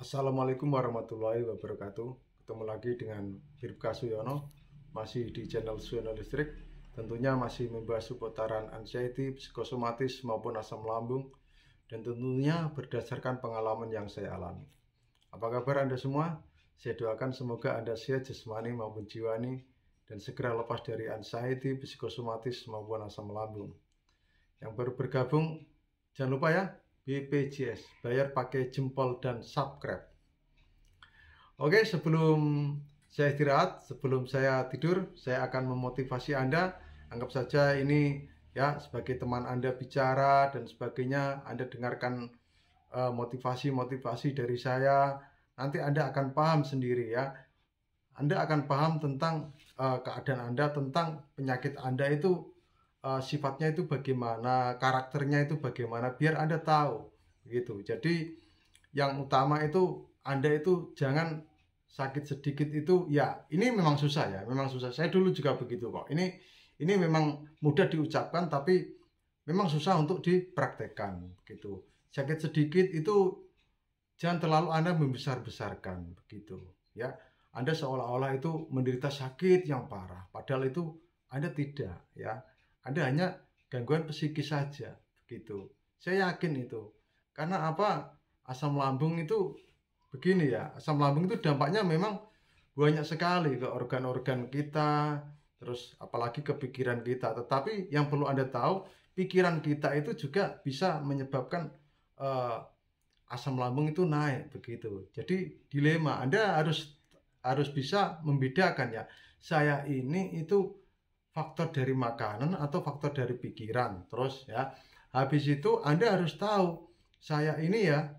Assalamualaikum warahmatullahi wabarakatuh. Ketemu lagi dengan Hirpka Suyono, masih di channel Suyono Listrik. Tentunya masih membahas seputaran anxiety, psikosomatis maupun asam lambung, dan tentunya berdasarkan pengalaman yang saya alami. Apa kabar Anda semua? Saya doakan semoga Anda sehat jasmani maupun jiwani dan segera lepas dari anxiety, psikosomatis maupun asam lambung. Yang baru bergabung, jangan lupa ya, BPJS, bayar pakai jempol dan subscribe. Oke, sebelum saya istirahat, sebelum saya tidur, saya akan memotivasi Anda. Anggap saja ini ya sebagai teman Anda bicara dan sebagainya. Anda dengarkan motivasi-motivasi dari saya. Nanti Anda akan paham sendiri ya. Anda akan paham tentang keadaan Anda, tentang penyakit Anda itu sifatnya itu bagaimana, karakternya itu bagaimana, biar Anda tahu begitu. Jadi yang utama itu Anda itu jangan sakit sedikit itu ya, ini memang susah ya, memang susah. Saya dulu juga begitu kok. Ini memang mudah diucapkan tapi memang susah untuk dipraktekkan gitu. Sakit sedikit itu jangan terlalu Anda membesar-besarkan begitu ya. Anda seolah-olah itu menderita sakit yang parah, padahal itu Anda tidak ya. Anda hanya gangguan psikis saja begitu. Saya yakin itu. Karena apa? Asam lambung itu begini ya. Asam lambung itu dampaknya memang banyak sekali ke organ-organ kita, terus apalagi ke pikiran kita. Tetapi yang perlu Anda tahu, pikiran kita itu juga bisa menyebabkan asam lambung itu naik begitu. Jadi dilema. Anda harus bisa membedakan ya. Saya ini itu faktor dari makanan atau faktor dari pikiran. Terus ya, habis itu Anda harus tahu saya ini ya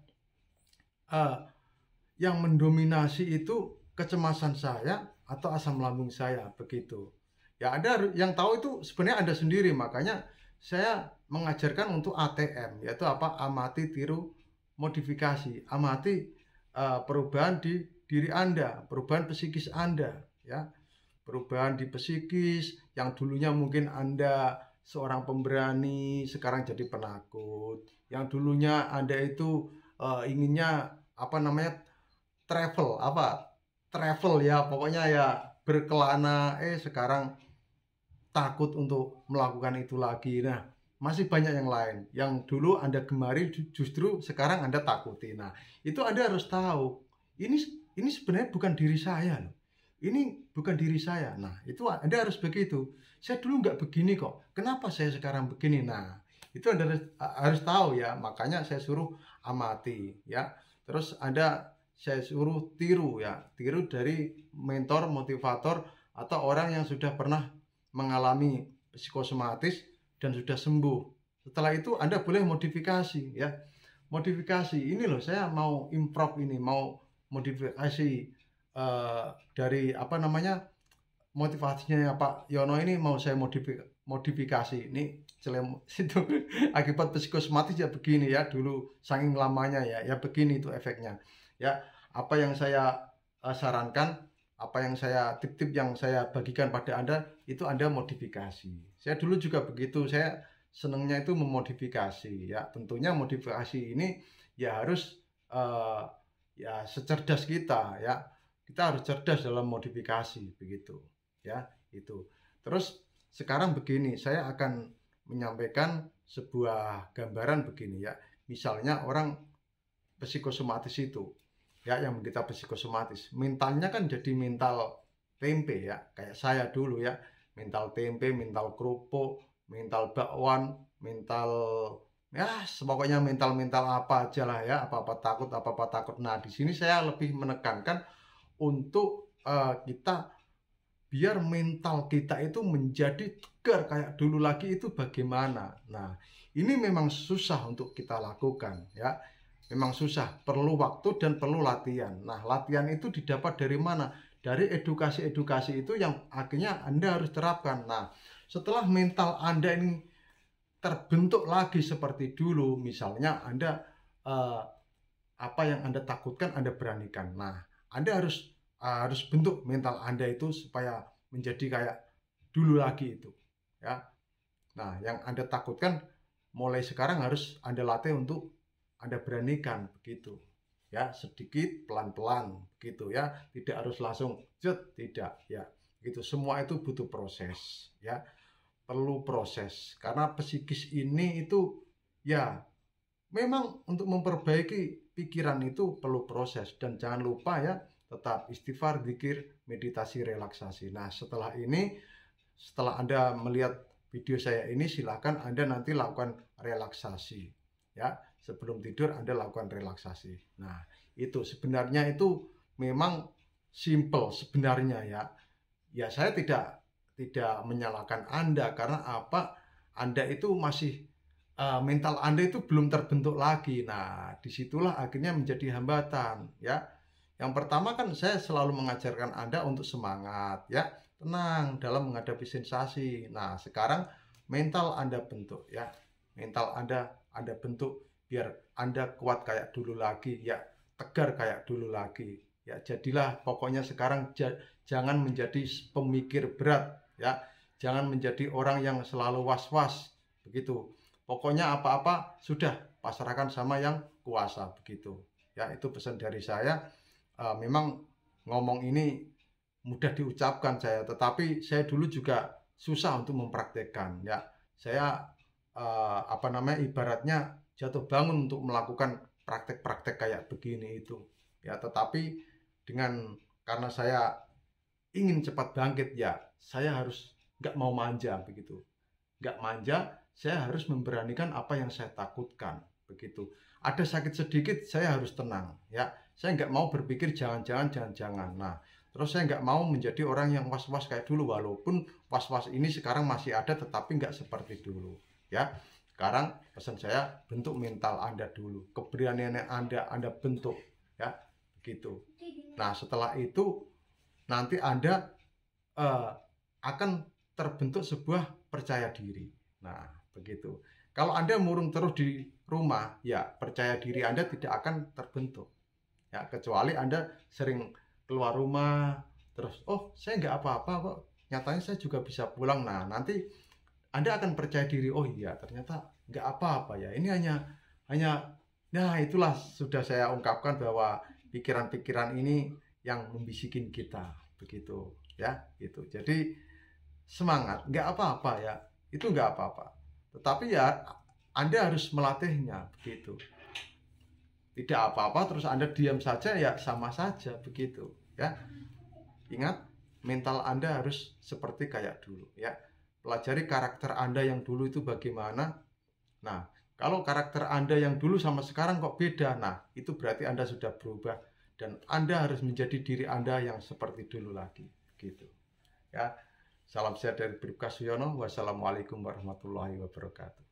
yang mendominasi itu kecemasan saya atau asam lambung saya begitu. Ya Anda yang tahu itu sebenarnya Anda sendiri, makanya saya mengajarkan untuk ATM, yaitu apa? Amati, tiru, modifikasi. Amati perubahan di diri Anda, perubahan psikis Anda ya. Perubahan di psikis yang dulunya mungkin Anda seorang pemberani sekarang jadi penakut, yang dulunya Anda itu inginnya apa namanya travel ya, pokoknya ya berkelana, sekarang takut untuk melakukan itu lagi. Nah, masih banyak yang lain yang dulu Anda gemari justru sekarang Anda takuti. Nah, itu Anda harus tahu ini sebenarnya bukan diri saya loh. Ini bukan diri saya. Nah, itu Anda harus begitu. Saya dulu nggak begini kok. Kenapa saya sekarang begini? Nah, itu Anda harus tahu ya. Makanya saya suruh amati ya. Terus saya suruh tiru ya. Tiru dari mentor, motivator, atau orang yang sudah pernah mengalami psikosomatis dan sudah sembuh. Setelah itu Anda boleh modifikasi ya. Modifikasi ini loh, saya mau improv ini, mau modifikasi dari apa namanya, motivasinya Pak Yono ini mau saya modifikasi. Ini itu akibat psikosomatis ya begini ya, dulu saking lamanya ya begini itu efeknya ya. Apa yang saya sarankan, apa yang saya tip-tip yang saya bagikan pada Anda itu Anda modifikasi. Saya dulu juga begitu, saya senangnya itu memodifikasi ya. Tentunya modifikasi ini ya harus ya secerdas kita ya. Kita harus cerdas dalam modifikasi begitu ya. Itu terus sekarang begini, saya akan menyampaikan sebuah gambaran begini ya. Misalnya orang psikosomatis itu ya, yang menderita psikosomatis, mentalnya kan jadi mental tempe ya, kayak saya dulu ya, mental tempe, mental kerupuk, mental bakwan, mental ya pokoknya mental apa aja lah ya, apa-apa takut. Nah, di sini saya lebih menekankan untuk kita biar mental kita itu menjadi tegar kayak dulu lagi, itu bagaimana. Nah, ini memang susah untuk kita lakukan ya. Memang susah, perlu waktu dan perlu latihan. Nah, latihan itu didapat dari mana? Dari edukasi-edukasi itu yang akhirnya Anda harus terapkan. Nah, setelah mental Anda ini terbentuk lagi seperti dulu, misalnya Anda apa yang Anda takutkan Anda beranikan. Nah, Anda harus bentuk mental Anda itu supaya menjadi kayak dulu lagi itu ya. Nah, yang Anda takutkan mulai sekarang harus Anda latih untuk Anda beranikan begitu ya, sedikit pelan-pelan gitu ya, tidak harus langsung tidak ya, gitu. Semua itu butuh proses ya, perlu proses, karena psikis ini itu ya memang untuk memperbaiki pikiran itu perlu proses. Dan jangan lupa ya, tetap istighfar, zikir, meditasi, relaksasi. Nah, setelah ini, setelah Anda melihat video saya ini, silakan Anda nanti lakukan relaksasi ya. Sebelum tidur Anda lakukan relaksasi. Nah, itu sebenarnya itu memang simple sebenarnya ya. Ya, saya tidak menyalahkan Anda, karena apa? Anda itu masih mental Anda itu belum terbentuk lagi. Nah, disitulah akhirnya menjadi hambatan ya. Yang pertama kan saya selalu mengajarkan Anda untuk semangat ya, tenang dalam menghadapi sensasi. Nah, sekarang mental Anda bentuk ya. Mental Anda bentuk biar Anda kuat kayak dulu lagi ya, tegar kayak dulu lagi. Ya, jadilah pokoknya sekarang jangan menjadi pemikir berat ya. Jangan menjadi orang yang selalu was-was begitu. Pokoknya apa-apa sudah pasrahkan sama yang kuasa begitu. Ya, itu pesan dari saya. Memang ngomong ini mudah diucapkan saya, tetapi saya dulu juga susah untuk mempraktekkan ya. Saya ibaratnya jatuh bangun untuk melakukan praktek-praktek kayak begini itu ya, tetapi karena saya ingin cepat bangkit ya, saya harus nggak mau manja begitu, nggak manja. Saya harus memberanikan apa yang saya takutkan begitu. Ada sakit sedikit saya harus tenang ya, saya nggak mau berpikir jangan-jangan. Nah, terus saya nggak mau menjadi orang yang was-was kayak dulu, walaupun was-was ini sekarang masih ada tetapi nggak seperti dulu ya. Sekarang pesan saya, bentuk mental Anda dulu, keberanian Anda bentuk ya begitu. Nah, setelah itu nanti Anda akan terbentuk sebuah percaya diri. Nah, begitu. Kalau Anda murung terus di rumah, ya percaya diri Anda tidak akan terbentuk. Ya, kecuali Anda sering keluar rumah, terus saya nggak apa-apa kok, nyatanya saya juga bisa pulang. Nah, nanti Anda akan percaya diri, oh iya ternyata nggak apa-apa ya. Ini hanya nah, itulah sudah saya ungkapkan bahwa pikiran-pikiran ini yang membisikin kita begitu ya, gitu. Jadi semangat, nggak apa-apa ya, itu nggak apa-apa. Tetapi ya Anda harus melatihnya begitu. Tidak apa-apa terus Anda diam saja ya, sama saja begitu ya. Ingat, mental Anda harus seperti kayak dulu ya. Pelajari karakter Anda yang dulu itu bagaimana. Nah, kalau karakter Anda yang dulu sama sekarang kok beda, nah itu berarti Anda sudah berubah dan Anda harus menjadi diri Anda yang seperti dulu lagi gitu ya. Salam sehat dari Bribka Suyono. Wassalamualaikum warahmatullahi wabarakatuh.